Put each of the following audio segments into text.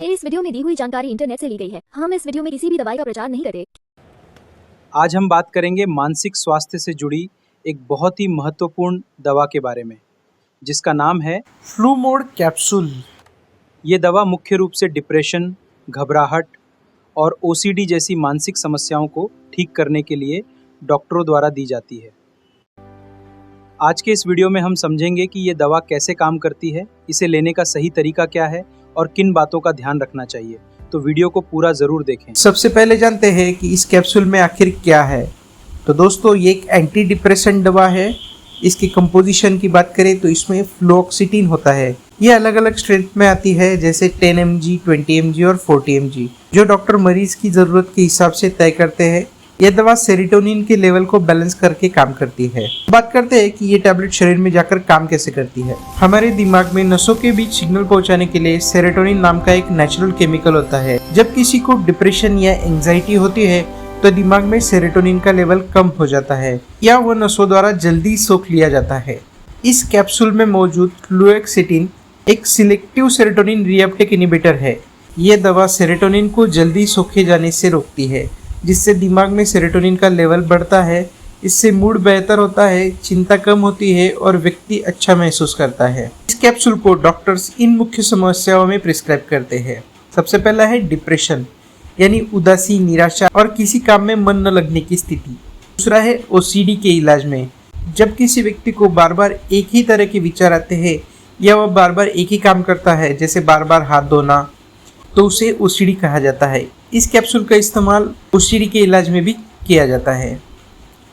इस वीडियो में दी हुई जानकारी इंटरनेट से ली गई है। हम इस वीडियो में किसी भी दवाई का प्रचार नहीं करते। आज हम बात करेंगे मानसिक स्वास्थ्य से जुड़ी एक बहुत ही महत्वपूर्ण दवा के बारे में, जिसका नाम है फ्लूमोड कैप्सूल। ये दवा मुख्य रूप से डिप्रेशन, घबराहट और ओसीडी जैसी मानसिक समस्याओं को ठीक करने के लिए डॉक्टरों द्वारा दी जाती है। आज के इस वीडियो में हम समझेंगे कि ये दवा कैसे काम करती है, इसे लेने का सही तरीका क्या है और किन बातों का ध्यान रखना चाहिए। तो वीडियो को पूरा ज़रूर देखें। सबसे पहले जानते हैं कि इस कैप्सूल में आखिर क्या है। तो दोस्तों, ये एक एंटी डिप्रेशन दवा है। इसकी कंपोजिशन की बात करें तो इसमें फ्लोक्सिटिन होता है। ये अलग अलग स्ट्रेंथ में आती है, जैसे 10 mg, 20 mg और 40 mg, जो डॉक्टर मरीज की ज़रूरत के हिसाब से तय करते हैं। यह दवा सेरोटोनिन के लेवल को बैलेंस करके काम करती है। बात करते हैं कि ये टैबलेट शरीर में जाकर काम कैसे करती है। हमारे दिमाग में नसों के बीच सिग्नल पहुंचाने के लिए सेरोटोनिन नाम का एक नेचुरल केमिकल होता है। जब किसी को डिप्रेशन या एंजाइटी होती है तो दिमाग में सेरोटोनिन का लेवल कम हो जाता है या वह नसों द्वारा जल्दी सोख लिया जाता है। इस कैप्सूल में मौजूद फ्लुओक्सिटिन एक सिलेक्टिव सेरोटोनिन रीअपटेक इनहिबिटर है। यह दवा सेरोटोनिन को जल्दी सोखे जाने से रोकती है, जिससे दिमाग में सेरोटोनिन का लेवल बढ़ता है। इससे मूड बेहतर होता है, चिंता कम होती है और व्यक्ति अच्छा महसूस करता है। इस कैप्सूल को डॉक्टर्स इन मुख्य समस्याओं में प्रिस्क्राइब करते हैं। सबसे पहला है डिप्रेशन, यानी उदासी, निराशा और किसी काम में मन न लगने की स्थिति। दूसरा है ओसीडी के इलाज में, जब किसी व्यक्ति को बार बार एक ही तरह के विचार आते हैं या वह बार बार एक ही काम करता है, जैसे बार बार हाथ धोना, तो उसे ओसीडी कहा जाता है। इस कैप्सूल का इस्तेमाल ओसीडी के इलाज में भी किया जाता है।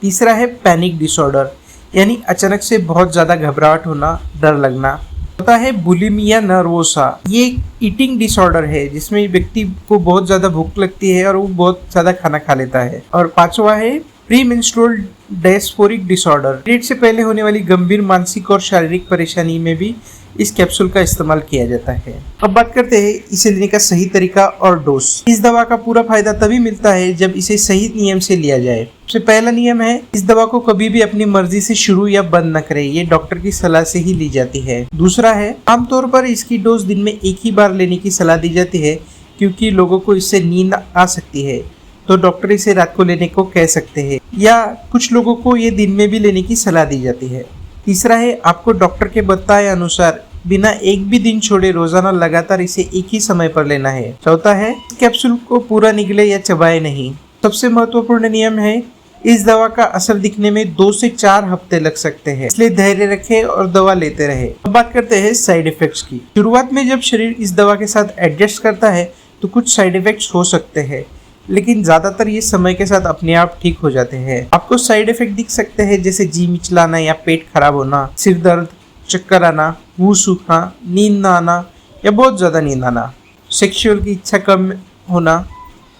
तीसरा है पैनिक डिसऑर्डर, यानी अचानक से बहुत ज़्यादा घबराहट होना, डर लगना। होता है बुलिमिया नर्वोसा, ये एक ईटिंग डिसऑर्डर है जिसमें व्यक्ति को बहुत ज़्यादा भूख लगती है और वो बहुत ज़्यादा खाना खा लेता है। और पांचवा है प्रीमेंस्ट्रुअल डिस्फोरिक डिसऑर्डर, पीरियड से पहले होने वाली गंभीर मानसिक और शारीरिक परेशानी में भी इस कैप्सूल का इस्तेमाल किया जाता है। अब बात करते हैं इसे लेने का सही तरीका और डोज। इस दवा का पूरा फायदा तभी मिलता है जब इसे सही नियम से लिया जाए। सबसे पहला नियम है, इस दवा को कभी भी अपनी मर्जी से शुरू या बंद न करें, ये डॉक्टर की सलाह से ही ली जाती है। दूसरा है, आमतौर पर इसकी डोज दिन में एक ही बार लेने की सलाह दी जाती है, क्योंकि लोगों को इससे नींद आ सकती है, तो डॉक्टर इसे रात को लेने को कह सकते हैं, या कुछ लोगों को ये दिन में भी लेने की सलाह दी जाती है। तीसरा है, आपको डॉक्टर के बताए अनुसार बिना एक भी दिन छोड़े रोजाना लगातार इसे एक ही समय पर लेना है। चौथा है, कैप्सूल को पूरा निगले या चबाए नहीं। सबसे महत्वपूर्ण नियम है, इस दवा का असर दिखने में 2 से 4 हफ्ते लग सकते हैं, इसलिए धैर्य रखें और दवा लेते रहे। अब बात करते हैं साइड इफेक्ट्स की। शुरुआत में जब शरीर इस दवा के साथ एडजस्ट करता है तो कुछ साइड इफेक्ट्स हो सकते हैं, लेकिन ज्यादातर ये समय के साथ अपने आप ठीक हो जाते हैं। आपको साइड इफेक्ट दिख सकते हैं, जैसे जी मिचलाना या पेट खराब होना, सिर दर्द, चक्कर आना, मुंह सूखना, नींद ना आना या बहुत ज़्यादा नींद आना, सेक्सुअल की इच्छा कम होना।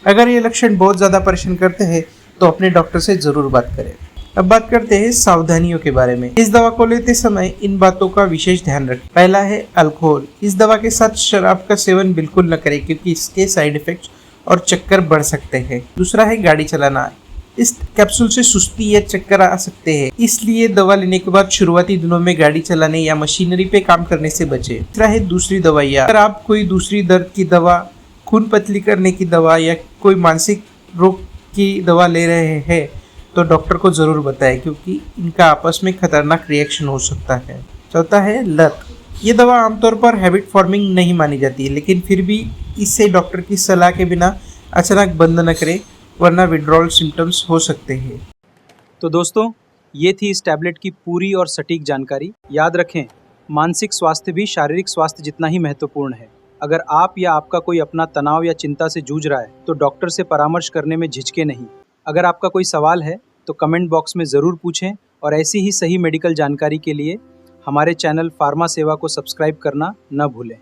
अगर ये लक्षण बहुत ज़्यादा परेशान करते हैं तो अपने डॉक्टर से ज़रूर बात करें। अब बात करते हैं सावधानियों के बारे में। इस दवा को लेते समय इन बातों का विशेष ध्यान रखें। पहला है अल्कोहल। इस दवा के साथ शराब का सेवन बिल्कुल न करें, क्योंकि इसके साइड इफेक्ट्स और चक्कर बढ़ सकते हैं। दूसरा है गाड़ी चलाना। इस कैप्सूल से सुस्ती या चक्कर आ सकते हैं, इसलिए दवा लेने के बाद शुरुआती दिनों में गाड़ी चलाने या मशीनरी पे काम करने से बचें। तीसरा है दूसरी दवाइयाँ। अगर आप कोई दूसरी दर्द की दवा, खून पतली करने की दवा या कोई मानसिक रोग की दवा ले रहे हैं तो डॉक्टर को ज़रूर बताएं, क्योंकि इनका आपस में खतरनाक रिएक्शन हो सकता है। चौथा है लत। ये दवा आमतौर पर हैबिट फॉर्मिंग नहीं मानी जाती, लेकिन फिर भी इससे डॉक्टर की सलाह के बिना अचानक बंद न करें, वरना विड्रॉल सिम्टम्स हो सकते हैं। तो दोस्तों, ये थी इस टैबलेट की पूरी और सटीक जानकारी। याद रखें, मानसिक स्वास्थ्य भी शारीरिक स्वास्थ्य जितना ही महत्वपूर्ण है। अगर आप या आपका कोई अपना तनाव या चिंता से जूझ रहा है तो डॉक्टर से परामर्श करने में झिझके नहीं। अगर आपका कोई सवाल है तो कमेंट बॉक्स में ज़रूर पूछें, और ऐसी ही सही मेडिकल जानकारी के लिए हमारे चैनल फार्मा सेवा को सब्सक्राइब करना न भूलें।